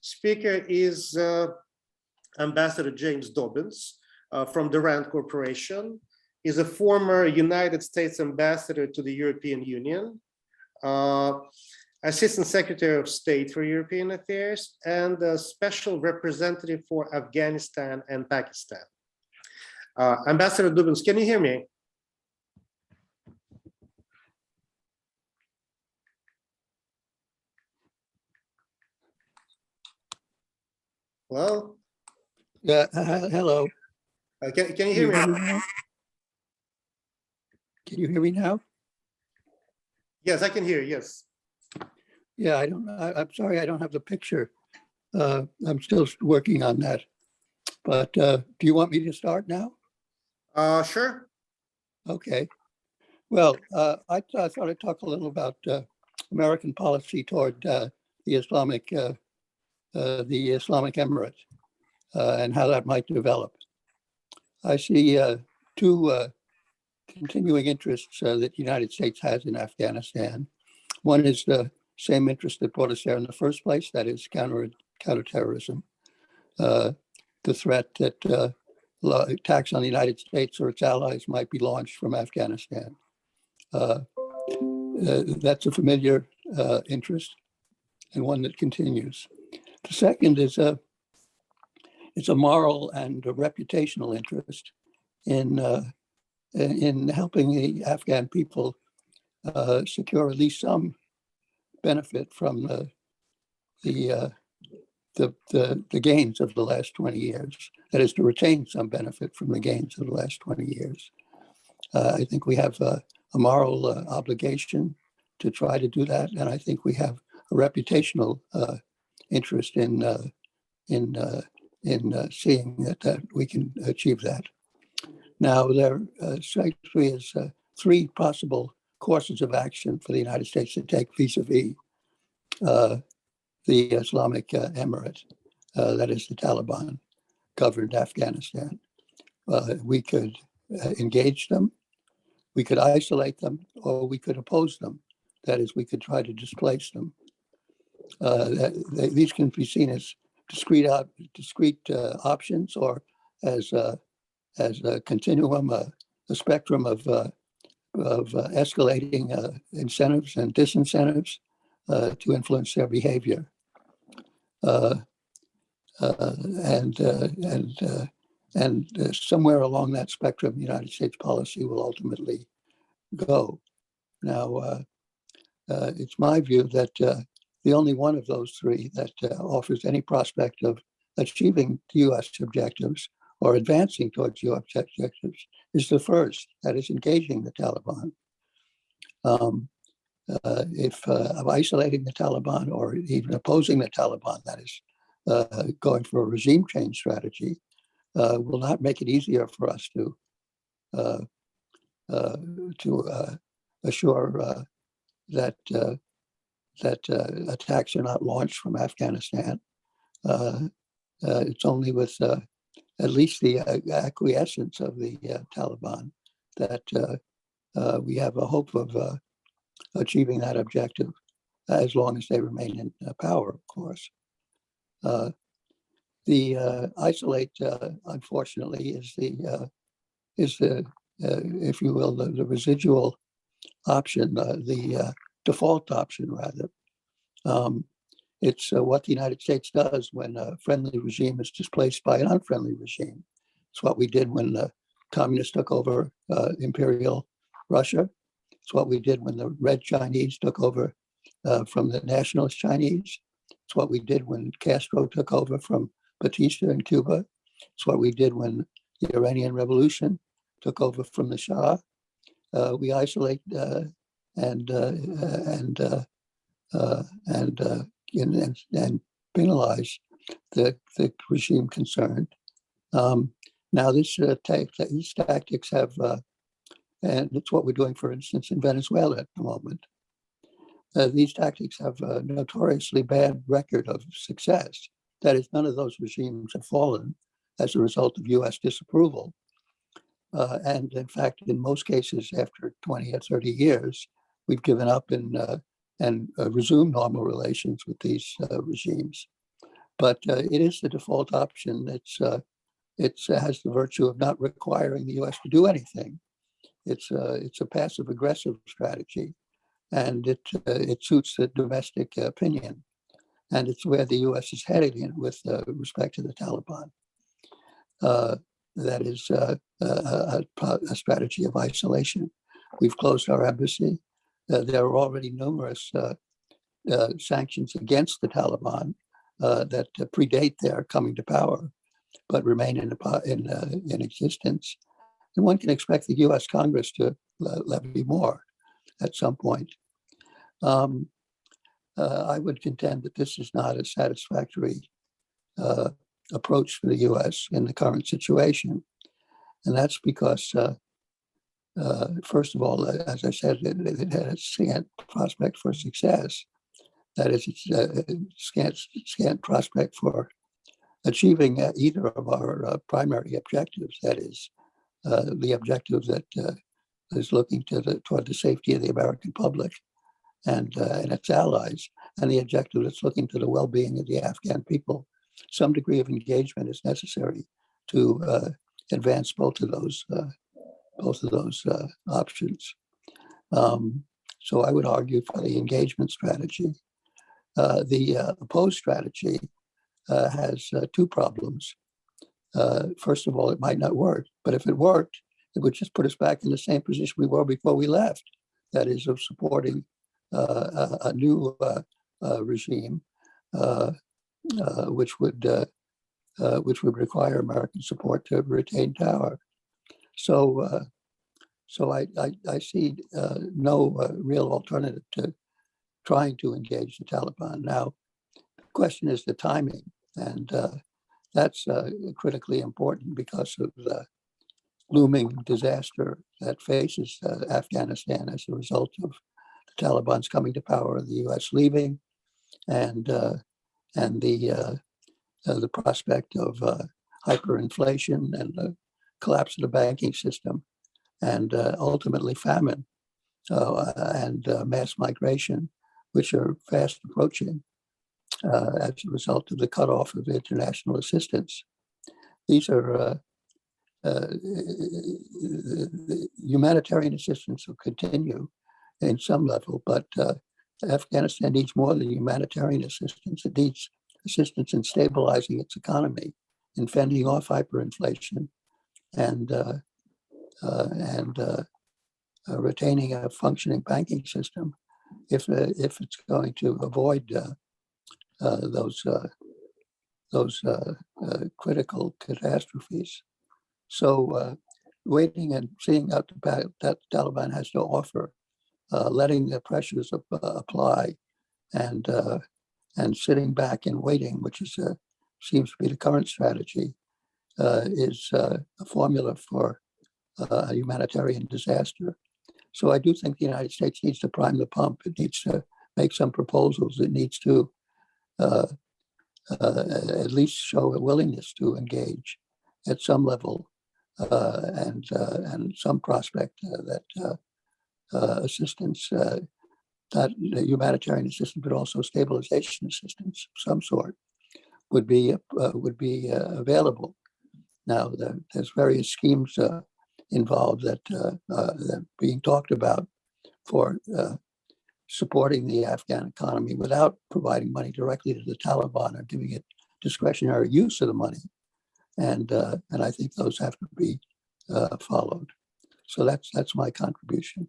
speaker is Ambassador James Dobbins from the RAND Corporation. He's a former United States ambassador to the European Union, Assistant Secretary of State for European Affairs, and a Special Representative for Afghanistan and Pakistan. Ambassador Dobbins, can you hear me? Hello? Yeah, hello. Can you hear me? Can you hear me now? Yes, I can hear you, yes. Yeah, I'm sorry, I don't have the picture. I'm still working on that. But do you want me to start now? Sure. Okay. Well, I thought I'd talk a little about American policy toward the Islamic Emirate and how that might develop. I see two continuing interests that the United States has in Afghanistan. One is the same interest that brought us there in the first place, that is counterterrorism. The threat that attacks on the United States or its allies might be launched from Afghanistan. That's a familiar interest and one that continues. The second is a moral and a reputational interest in helping the Afghan people secure at least some benefit from the gains of the last 20 years. That is, to retain some benefit from the gains of the last 20 years. I think we have a moral obligation to try to do that, and I think we have a reputational interest in seeing that we can achieve that. Now, there strikes me as three possible courses of action for the United States to take vis-a-vis the Islamic Emirate, that is the Taliban, governed Afghanistan. We could engage them, we could isolate them, or we could oppose them. That is, we could try to displace them. These can be seen as discrete options, or as a continuum, a spectrum of escalating incentives and disincentives to influence their behavior. And somewhere along that spectrum, the United States policy will ultimately go. Now, it's my view that the only one of those three that offers any prospect of achieving U.S. objectives or advancing towards U.S. objectives is the first, that is engaging the Taliban. If isolating the Taliban or even opposing the Taliban, that is going for a regime change strategy, will not make it easier for us to assure that attacks are not launched from Afghanistan. It's only with at least the acquiescence of the Taliban that we have a hope of achieving that objective, as long as they remain in power, of course. The isolate, unfortunately, is the if you will, the residual option, the default option, rather. It's what the United States does when a friendly regime is displaced by an unfriendly regime. It's what we did when the communists took over Imperial Russia. It's what we did when the Red Chinese took over from the Nationalist Chinese. It's what we did when Castro took over from Batista in Cuba. It's what we did when the Iranian Revolution took over from the Shah. We isolate and penalize the regime concerned. Now, these tactics have, and it's what we're doing, for instance, in Venezuela at the moment. These tactics have a notoriously bad record of success. That is, none of those regimes have fallen as a result of U.S. disapproval. And in fact, in most cases, after 20 or 30 years, we've given up and resumed normal relations with these regimes. but it is the default option. It has the virtue of not requiring the U.S. to do anything. It's a passive aggressive strategy, and it suits the domestic opinion, and it's where the U.S. is headed in with respect to the Taliban. That is a strategy of isolation. We've closed our embassy. There are already numerous sanctions against the Taliban that predate their coming to power, but remain in existence. And one can expect the U.S. Congress to levy more at some point. I would contend that this is not a satisfactory approach for the U.S. in the current situation. And that's because, first of all, as I said, it had a scant prospect for success. That is, it's a scant prospect for achieving either of our primary objectives. That is, the objective that is looking toward the safety of the American public and its allies, and the objective that's looking to the well-being of the Afghan people. Some degree of engagement is necessary to advance both of those options. So I would argue for the engagement strategy. The opposed strategy has two problems. First of all, it might not work, but if it worked, it would just put us back in the same position we were before we left. That is, of supporting a new regime, which would require American support to retain power. So I see no real alternative to trying to engage the Taliban. Now, the question is the timing, and that's critically important because of the looming disaster that faces Afghanistan as a result of the Taliban's coming to power, the U.S. leaving, and the prospect of hyperinflation and the collapse of the banking system, and ultimately famine and mass migration, which are fast approaching as a result of the cutoff of international assistance. These are humanitarian assistance will continue in some level, but Afghanistan needs more than humanitarian assistance. It needs assistance in stabilizing its economy, in fending off hyperinflation, and retaining a functioning banking system if it's going to avoid those critical catastrophes. So waiting and seeing out that the Taliban has to offer, letting the pressures apply, and sitting back and waiting, which is seems to be the current strategy, is a formula for a humanitarian disaster. So I do think the United States needs to prime the pump. It needs to make some proposals. It needs to at least show a willingness to engage at some level, and some prospect that assistance, not humanitarian assistance, but also stabilization assistance of some sort would be available. Now, there's various schemes involved that are being talked about for supporting the Afghan economy without providing money directly to the Taliban or giving it discretionary use of the money, and I think those have to be followed. So that's my contribution.